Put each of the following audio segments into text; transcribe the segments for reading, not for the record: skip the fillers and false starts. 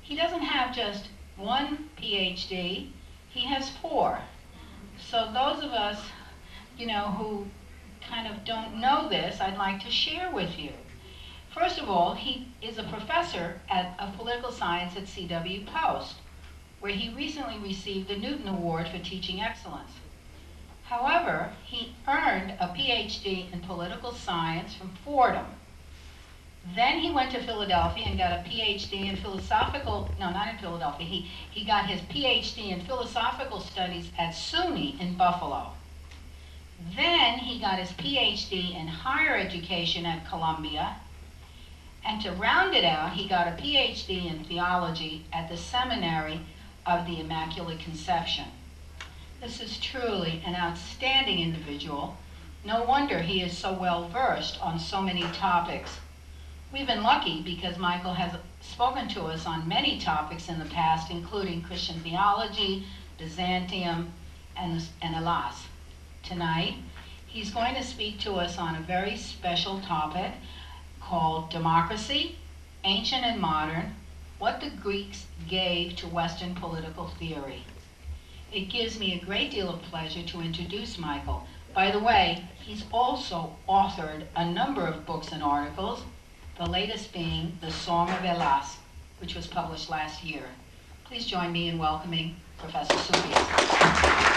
he doesn't have just one PhD, he has four. So those of us, who kind of don't know this, I'd like to share with you. First of all, he is a professor of political science at C.W. Post, where he recently received the Newton Award for Teaching Excellence. However, he earned a PhD in political science from Fordham. Then he went to Philadelphia and got a PhD in philosophical, no, not in Philadelphia, he got his PhD in philosophical studies at SUNY in Buffalo. Then he got his PhD in higher education at Columbia, and to round it out, he got a PhD in theology at the Seminary of the Immaculate Conception. This is truly an outstanding individual. No wonder he is so well versed on so many topics. We've been lucky because Michael has spoken to us on many topics in the past, including Christian theology, Byzantium, and Elas. Tonight, he's going to speak to us on a very special topic called Democracy, Ancient and Modern, What the Greeks Gave to Western Political Theory. It gives me a great deal of pleasure to introduce Michael. By the way, he's also authored a number of books and articles, the latest being The Song of Elas, which was published last year. Please join me in welcoming Professor Soubios.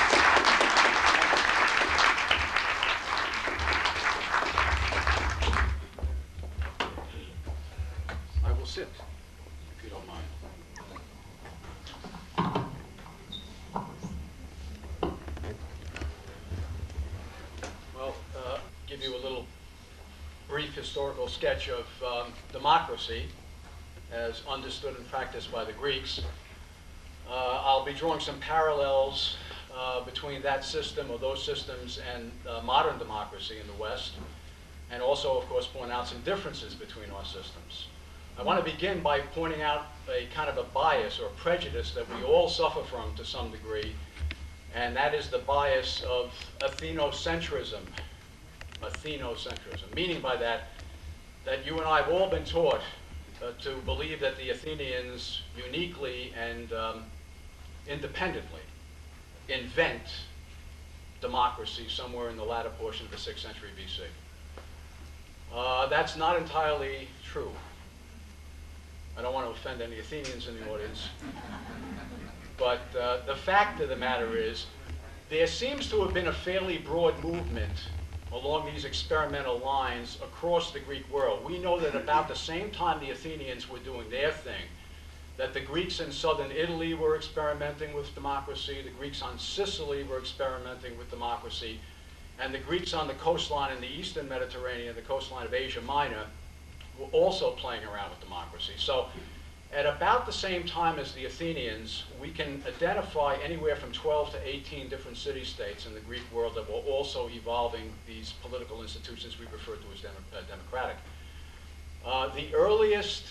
Sit, if you don't mind. Well, give you a little brief historical sketch of democracy as understood and practiced by the Greeks. I'll be drawing some parallels between that system or those systems and modern democracy in the West, and also, of course, point out some differences between our systems. I want to begin by pointing out a kind of a bias or prejudice that we all suffer from to some degree, and that is the bias of Athenocentrism. Athenocentrism, meaning by that you and I have all been taught to believe that the Athenians uniquely and independently invent democracy somewhere in the latter portion of the 6th century BC. That's not entirely true. I don't want to offend any Athenians in the audience, but the fact of the matter is there seems to have been a fairly broad movement along these experimental lines across the Greek world. We know that about the same time the Athenians were doing their thing, that the Greeks in southern Italy were experimenting with democracy, the Greeks on Sicily were experimenting with democracy, and the Greeks on the coastline in the eastern Mediterranean, the coastline of Asia Minor, were also playing around with democracy. So at about the same time as the Athenians, we can identify anywhere from 12 to 18 different city-states in the Greek world that were also evolving these political institutions we refer to as democratic. The earliest,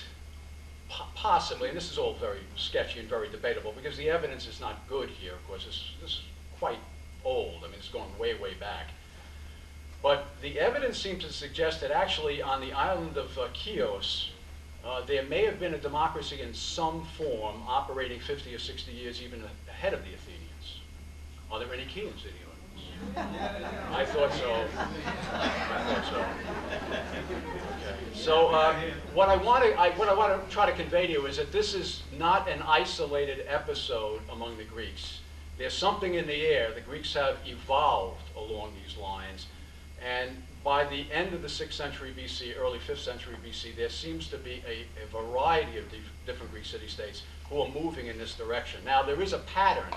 possibly, and this is all very sketchy and very debatable because the evidence is not good here, of course. This is quite old. I mean, it's going way, way back. But the evidence seems to suggest that actually on the island of Chios, there may have been a democracy in some form operating 50 or 60 years even ahead of the Athenians. Are there any Chians in the audience? I thought so. Okay. So what I want to try to convey to you is that this is not an isolated episode among the Greeks. There's something in the air. The Greeks have evolved along these lines. And by the end of the 6th century BC, early 5th century BC, there seems to be a variety of different Greek city-states who are moving in this direction. Now, there is a pattern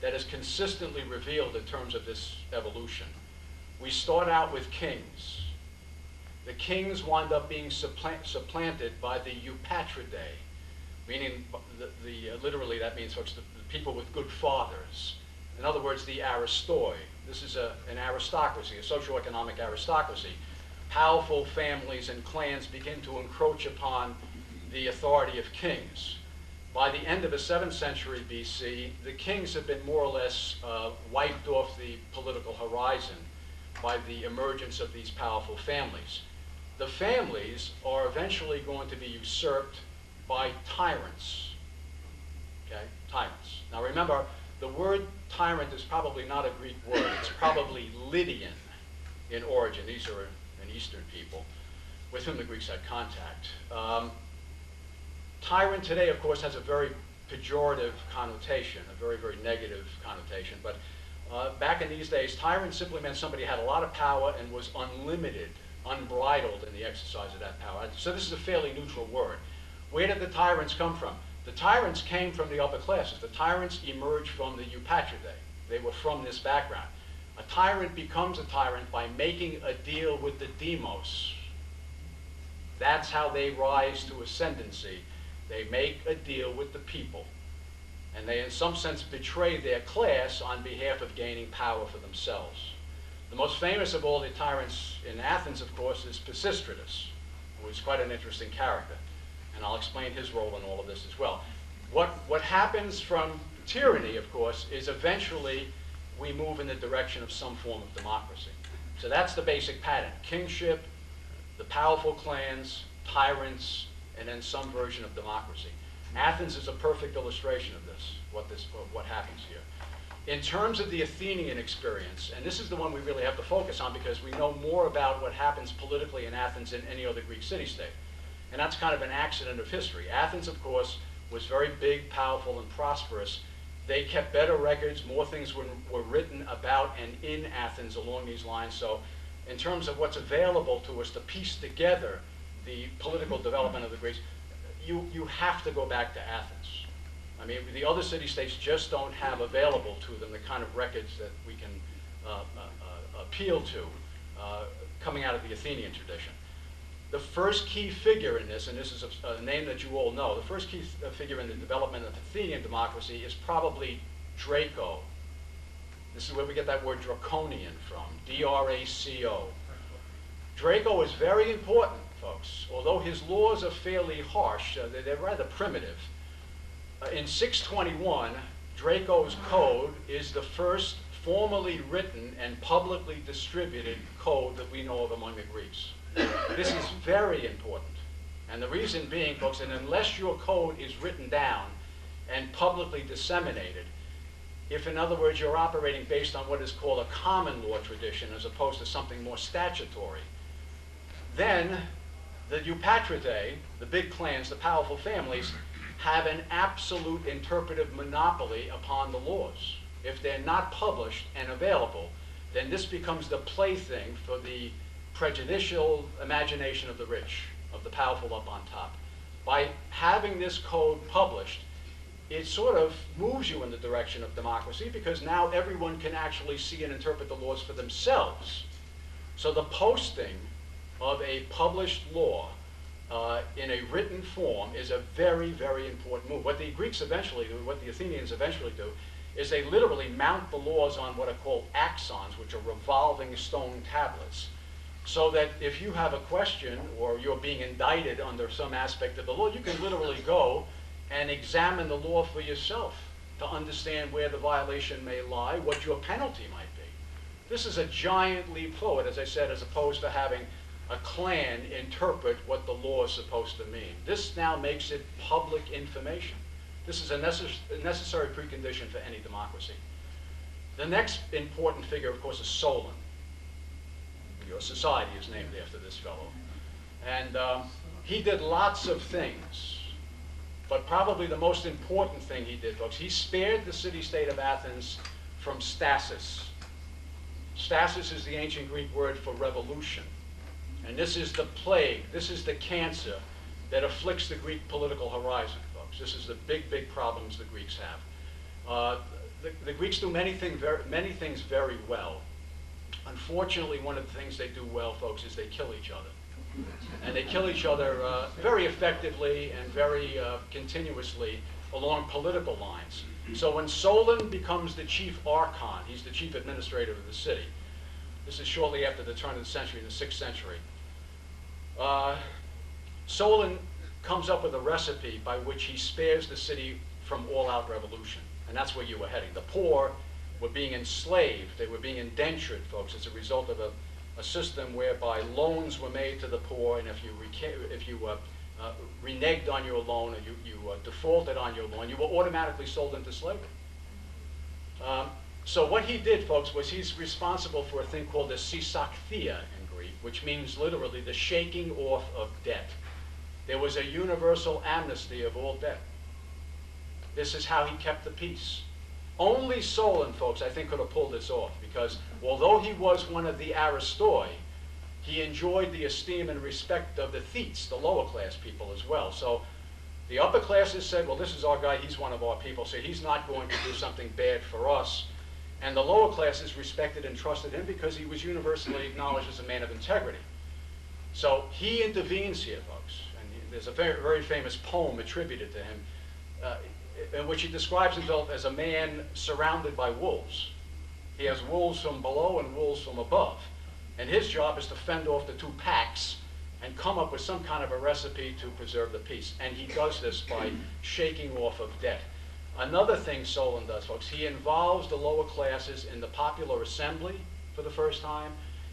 that is consistently revealed in terms of this evolution. We start out with kings. The kings wind up being supplanted by the Eupatridae, meaning literally that means folks, the people with good fathers. In other words, the Aristoi. This is an aristocracy, a socioeconomic aristocracy. Powerful families and clans begin to encroach upon the authority of kings. By the end of the 7th century BC, the kings have been more or less wiped off the political horizon by the emergence of these powerful families. The families are eventually going to be usurped by tyrants. okay? Tyrants. Now remember, the word tyrant is probably not a Greek word. It's probably Lydian in origin. These are an Eastern people with whom the Greeks had contact. Tyrant today, of course, has a very pejorative connotation, a very, very negative connotation. But back in these days, tyrant simply meant somebody had a lot of power and was unlimited, unbridled in the exercise of that power. So this is a fairly neutral word. Where did the tyrants come from? The tyrants came from the upper classes. The tyrants emerged from the Eupatridae. They were from this background. A tyrant becomes a tyrant by making a deal with the demos. That's how they rise to ascendancy. They make a deal with the people. And they, in some sense, betray their class on behalf of gaining power for themselves. The most famous of all the tyrants in Athens, of course, is Pisistratus, who is quite an interesting character. And I'll explain his role in all of this as well. What happens from tyranny, of course, is eventually we move in the direction of some form of democracy. So that's the basic pattern. Kingship, the powerful clans, tyrants, and then some version of democracy. Athens is a perfect illustration of this, what happens here. In terms of the Athenian experience, and this is the one we really have to focus on because we know more about what happens politically in Athens than any other Greek city-state. And that's kind of an accident of history. Athens, of course, was very big, powerful, and prosperous. They kept better records. More things were written about and in Athens along these lines. So in terms of what's available to us to piece together the political development of the Greeks, you have to go back to Athens. I mean, the other city-states just don't have available to them the kind of records that we can appeal to coming out of the Athenian tradition. The first key figure in this, and this is a name that you all know, the first key figure in the development of Athenian democracy is probably Draco. This is where we get that word draconian from, D-R-A-C-O. Draco is very important, folks. Although his laws are fairly harsh, they're rather primitive. In 621, Draco's code is the first formally written and publicly distributed code that we know of among the Greeks. This is very important. And the reason being, folks, that unless your code is written down and publicly disseminated, if, in other words, you're operating based on what is called a common law tradition as opposed to something more statutory, then the Eupatridae, the big clans, the powerful families, have an absolute interpretive monopoly upon the laws. If they're not published and available, then this becomes the plaything for the prejudicial imagination of the rich, of the powerful up on top. By having this code published, it sort of moves you in the direction of democracy because now everyone can actually see and interpret the laws for themselves. So the posting of a published law in a written form is a very, very important move. What the Greeks eventually do, what the Athenians eventually do, is they literally mount the laws on what are called axons, which are revolving stone tablets. So that if you have a question or you're being indicted under some aspect of the law, you can literally go and examine the law for yourself to understand where the violation may lie, what your penalty might be. This is a giant leap forward, as I said, as opposed to having a clan interpret what the law is supposed to mean. This now makes it public information. This is a necessary precondition for any democracy. The next important figure, of course, is Solon. Your society is named after this fellow. And he did lots of things, but probably the most important thing he did, folks, he spared the city-state of Athens from stasis. Stasis is the ancient Greek word for revolution. And this is the plague, this is the cancer that afflicts the Greek political horizon, folks. This is the big, big problems the Greeks have. The Greeks do many things very well. Unfortunately, one of the things they do well, folks, is they kill each other. And they kill each other very effectively and very continuously along political lines. So when Solon becomes the chief archon, he's the chief administrator of the city. This is shortly after the turn of the century, in the 6th century. Solon comes up with a recipe by which he spares the city from all-out revolution. And that's where you were heading. The poor were being enslaved. They were being indentured, folks, as a result of a system whereby loans were made to the poor, and if you reneged on your loan, or you defaulted on your loan, you were automatically sold into slavery. So what he did, folks, was he's responsible for a thing called the sisakthia in Greek, which means literally the shaking off of debt. There was a universal amnesty of all debt. This is how he kept the peace. Only Solon, folks, I think could have pulled this off, because although he was one of the aristoi, he enjoyed the esteem and respect of the thetes, the lower class people as well. So the upper classes said, well, this is our guy, he's one of our people, so he's not going to do something bad for us. And the lower classes respected and trusted him because he was universally acknowledged as a man of integrity. So he intervenes here, folks. And there's a very, very famous poem attributed to him in which he describes himself as a man surrounded by wolves. He has wolves from below and wolves from above. And his job is to fend off the two packs and come up with some kind of a recipe to preserve the peace. And he does this by shaking off of debt. Another thing Solon does, folks, he involves the lower classes in the popular assembly for the first time,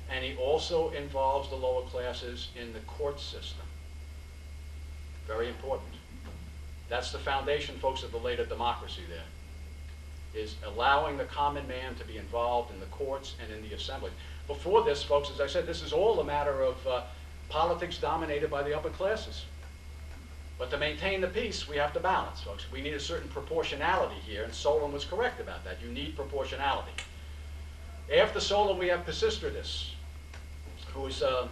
and he also involves the lower classes in the court system. Very important. That's the foundation, folks, of the later democracy there, is allowing the common man to be involved in the courts and in the assembly. Before this, folks, as I said, this is all a matter of politics dominated by the upper classes. But to maintain the peace, we have to balance, folks. We need a certain proportionality here, and Solon was correct about that. You need proportionality. After Solon, we have Pisistratus, who is the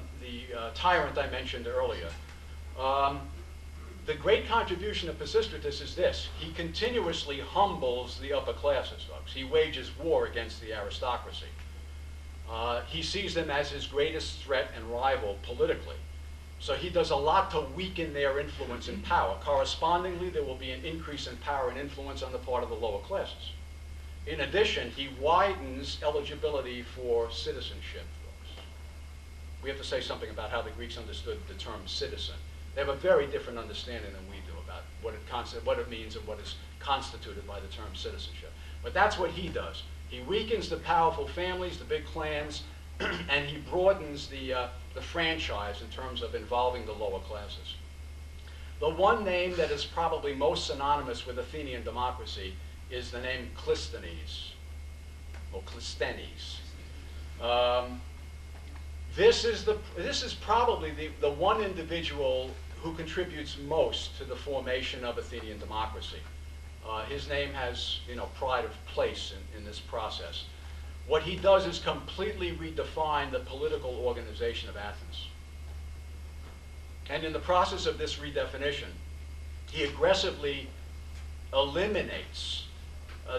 tyrant I mentioned earlier. The great contribution of Pisistratus is this. He continuously humbles the upper classes, folks. He wages war against the aristocracy. He sees them as his greatest threat and rival politically. So he does a lot to weaken their influence and power. Correspondingly, there will be an increase in power and influence on the part of the lower classes. In addition, he widens eligibility for citizenship, folks. We have to say something about how the Greeks understood the term citizen. They have a very different understanding than we do about what it means and what is constituted by the term citizenship. But that's what he does. He weakens the powerful families, the big clans, and he broadens the franchise in terms of involving the lower classes. The one name that is probably most synonymous with Athenian democracy is the name Clisthenes, or Clisthenes. This is probably the one individual who contributes most to the formation of Athenian democracy. His name has, pride of place in this process. What he does is completely redefine the political organization of Athens. And in the process of this redefinition, he aggressively eliminates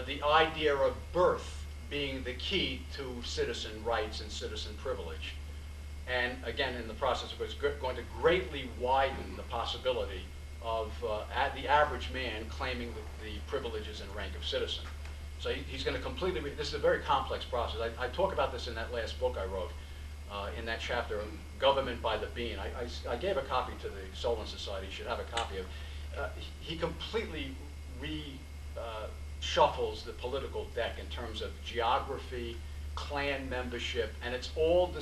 the idea of birth being the key to citizen rights and citizen privilege. And again, in the process, it's going to greatly widen the possibility of the average man claiming the privileges and rank of citizen. So he's going to completely, this is a very complex process. I talk about this in that last book I wrote, in that chapter, Government by the Bean. I gave a copy to the Solon Society. You should have a copy of it. He completely reshuffles the political deck in terms of geography, clan membership, and it's all